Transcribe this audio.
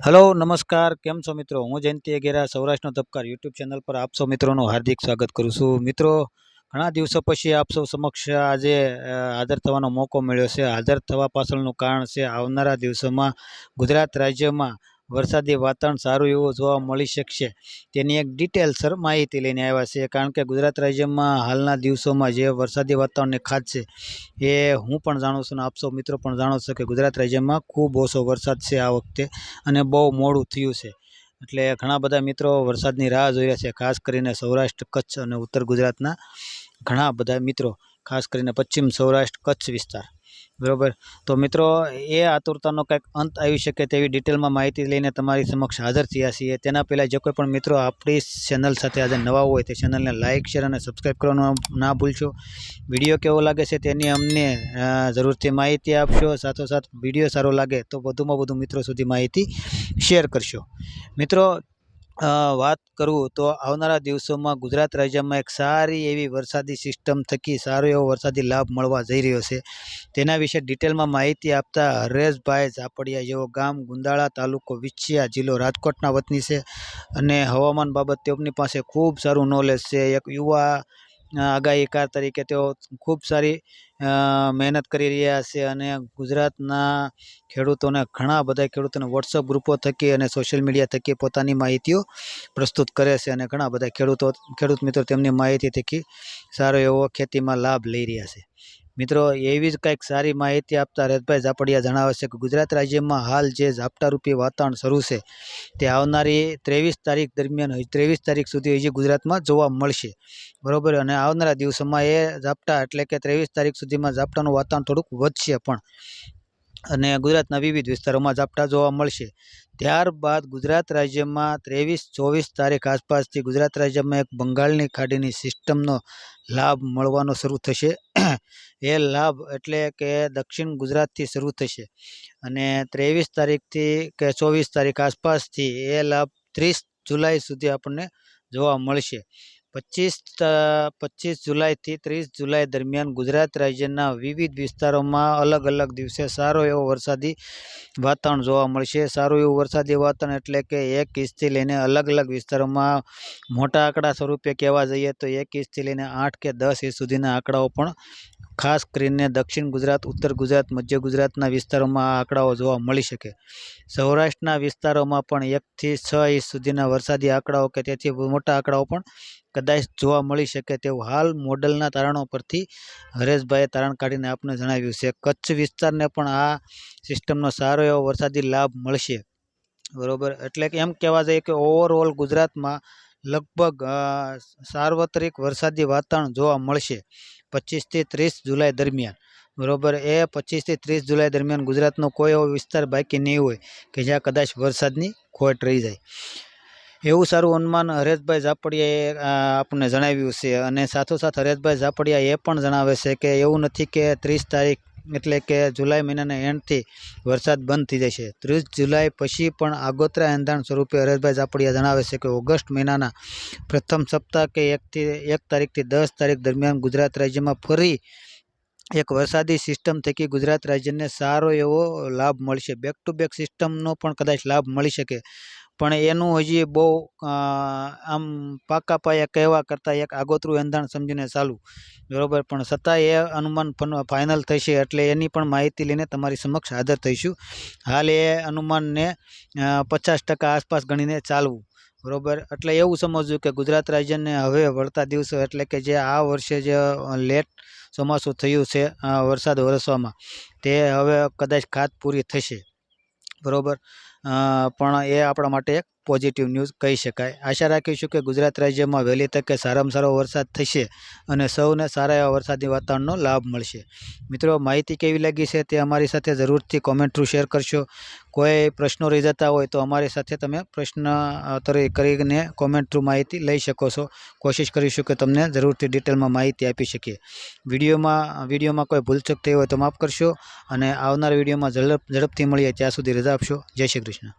Hello नमस्कार केम छो मित्रों। हूँ जयंती अगेरा सौराष्ट्रનો ધબકાર यूट्यूब चैनल पर आप सौ मित्रों हार्दिक स्वागत करूँ छूं। मित्रों घणा दिवसों पछी आप सौ समक्ष आज हाजर थवानो मौको मळ्यो छे। हाजर थवा पाछळनुं कारण छे आवनारा दिवसोमां गुजरात राज्यमां वरसादी वातावरण सारूं एवुं जोवा मळी शकशे तेनी एक डिटेलसर माहिती लईने आव्या छे। कारण के गुजरात राज्यमां हालना दिवसोमां जे वरसादी वातावरणनी खाध छे ए हूँ पण जाणुं छुं, आप सौ मित्रों पण जाणो छो के गुजरात राज्यमां खूब ओछो वरसाद छे आ वखते अने बहु मोडुं थयुं छे। एटले घणा बधा मित्रों वरसादनी राह जोई रह्या छे, खास करीने सौराष्ट्र कच्छ अने उत्तर गुजरातना घणा बधा मित्रों, खास करीने पश्चिम सौराष्ट्र कच्छ विस्तार। बरोबर, तो मित्रों ए आतुरतानो कंईक अंत आवी शके तेवी डिटेलमां माहिती लईने तमारी समक्ष हाजर थया छीए। तेना पहेला जो कोई पण मित्रों आपणी चेनल साथे आज नवा होय ते चेनलने लाइक शेर अने सब्सक्राइब करवानुं ना भूलशो। विडियो केवो लागे छे तेनी अमने जरूरथी माहिती आपशो। साथोसाथ विडियो सारो लागे तो वधुमां वधु मित्रों सुधी माहिती शेर करशो। मित्रों વાત કરું તો આવનારા દિવસોમાં ગુજરાત રાજ્યમાં એક સારી એવી વરસાદી સિસ્ટમ થકી સારો એવો વરસાદી લાભ મળવા જઈ રહ્યો છે। તેના વિશે ડિટેલમાં માહિતી આપતા હરેશભાઈ ઝાપડિયા જેઓ ગામ ગુંદાળા તાલુકો વિછિયા જિલ્લો રાજકોટના વતની છે અને હવામાન બાબત તેમની પાસે ખૂબ સારું નોલેજ છે। એક યુવા આગાહીકાર તરીકે તેઓ ખૂબ સારી મહેનત કરી રહ્યા છે અને ગુજરાતના ખેડૂતોને ઘણા બધા ખેડૂતોને વોટ્સઅપ ગ્રુપો થકી અને સોશિયલ મીડિયા થકી પોતાની માહિતીઓ પ્રસ્તુત કરે છે અને ઘણા બધા ખેડૂત મિત્રો તેમની માહિતી થકી સારો એવો ખેતીમાં લાભ લઈ રહ્યા છે। મિત્રો એવી જ કંઈક સારી માહિતી આપતા હરેશભાઈ ઝાપડિયા જણાવે છે કે ગુજરાત રાજ્યમાં હાલ જે ઝાપટારૂપી વાતાવરણ શરૂ છે તે આવનારી 23 તારીખ દરમિયાન 23 તારીખ સુધી હજી ગુજરાતમાં જોવા મળશે। બરોબર, અને આવનારા દિવસોમાં એ ઝાપટા એટલે કે 23 તારીખ સુધીમાં ઝાપટાનું વાતાવરણ થોડુંક વધશે પણ અને ગુજરાતના વિવિધ વિસ્તારોમાં ઝાપટા જોવા મળશે। ત્યારબાદ ગુજરાત રાજ્યમાં 23-24 તારીખ આસપાસથી ગુજરાત રાજ્યમાં એક બંગાળની ખાડીની સિસ્ટમનો લાભ મળવાનો શરૂ થશે। એ લાભ એટલે કે દક્ષિણ ગુજરાતથી શરૂ થશે અને 23 તારીખથી કે 24 તારીખ આસપાસથી એ લાભ 30 જુલાઈ સુધી આપણને જોવા મળશે। 25 જુલાઈથી 30 જુલાઈ દરમિયાન ગુજરાત રાજ્યના વિવિધ વિસ્તારોમાં અલગ અલગ દિવસે સારો એવો વરસાદી વાતાવરણ જોવા મળશે। સારું એવું વરસાદી વાતાવરણ એટલે કે 1 ઇંચથી લઈને અલગ અલગ વિસ્તારોમાં મોટા આંકડા સ્વરૂપે કહેવા જઈએ તો 1 ઇંચથી લઈને 8 કે 10 ઇંચ સુધીના આંકડાઓ પણ ખાસ કરીને દક્ષિણ ગુજરાત, ઉત્તર ગુજરાત, મધ્ય ગુજરાતના વિસ્તારોમાં આ આંકડાઓ જોવા મળી શકે। સૌરાષ્ટ્રના વિસ્તારોમાં પણ 1 થી 6 ઇંચ સુધીના વરસાદી આંકડાઓ કે તેથી મોટા આંકડાઓ પણ કદાચ જોવા મળી શકે તેવું હાલ મોડલના તારણો પરથી હરેશભાઈએ તારણ કાઢીને આપને જણાવ્યું છે। કચ્છ વિસ્તારને પણ આ સિસ્ટમનો સારો એવો વરસાદી લાભ મળશે। બરોબર, એટલે કે એમ કહેવા જાય કે ઓવરઓલ ગુજરાતમાં લગભગ સાર્વત્રિક વરસાદી વાતાવરણ જોવા મળશે 25 થી 30 જુલાઈ દરમિયાન। બરોબર, એ 25 થી 30 જુલાઈ દરમિયાન ગુજરાતનો કોઈ એવો વિસ્તાર બાકી નહીં હોય કે જ્યાં કદાચ વરસાદની ખોટ રહી જાય એવું સારું અનુમાન હરેશભાઈ ઝાપડિયાએ આપણને જણાવ્યું છે। અને સાથોસાથ હરેશભાઈ ઝાપડિયા એ પણ જણાવે છે કે એવું નથી કે 30 તારીખ એટલે કે જુલાઈ મહિનાના એન્ડથી વરસાદ બંધ થઈ જશે। 30 જુલાઈ પછી પણ આગોતરા એંધાણ સ્વરૂપે હરેશભાઈ ઝાપડિયા જણાવે છે કે ઓગસ્ટ મહિનાના પ્રથમ સપ્તાહ કે 1 તારીખથી 10 તારીખ દરમિયાન ગુજરાત રાજ્યમાં ફરી એક વરસાદી સિસ્ટમ થકી ગુજરાત રાજ્યને સારો એવો લાભ મળશે। બેક ટુ બેક સિસ્ટમનો પણ કદાચ લાભ મળી શકે પણ એનું હજી બહુ આમ પાકા પાયા કહેવા કરતાં એક આગોતરું એંધાણ સમજીને ચાલુ। બરાબર, પણ છતાં એ અનુમાન ફાઇનલ થશે એટલે એની પણ માહિતી લઈને તમારી સમક્ષ હાજર થઈશું। હાલ એ અનુમાનને 50% આસપાસ ગણીને ચાલવું। બરાબર, એટલે એવું સમજવું કે ગુજરાત રાજ્યને હવે વળતા દિવસો એટલે કે જે આ વર્ષે જે લેટ ચોમાસું થયું છે વરસાદ વરસવામાં તે હવે કદાચ ખાત પૂરી થશે। બરાબર, પણ એ આપણા માટે એક પોઝિટિવ ન્યૂઝ કહી શકાય। આશા રાખીશું કે ગુજરાત રાજ્યમાં વહેલી તકે સારામાં સારો વરસાદ થશે અને સૌને સારા એવા વરસાદી વાતાવરણનો લાભ મળશે। મિત્રો માહિતી કેવી લાગી છે તે અમારી સાથે જરૂરથી કોમેન્ટ થ્રુ શેર કરશો। કોઈ પ્રશ્નો રહી જતા હોય તો અમારી સાથે તમે પ્રશ્ન કરીને કોમેન્ટ થ્રુ માહિતી લઈ શકો છો। કોશિશ કરીશું કે તમને જરૂરથી ડિટેલમાં માહિતી આપી શકીએ। વિડીયોમાં કોઈ ભૂલચૂક થઈ હોય તો માફ કરશો અને આવનાર વિડીયોમાં ઝડપથી મળીએ ત્યાં સુધી રજા આપશો। જય શ્રી કૃષ્ણ।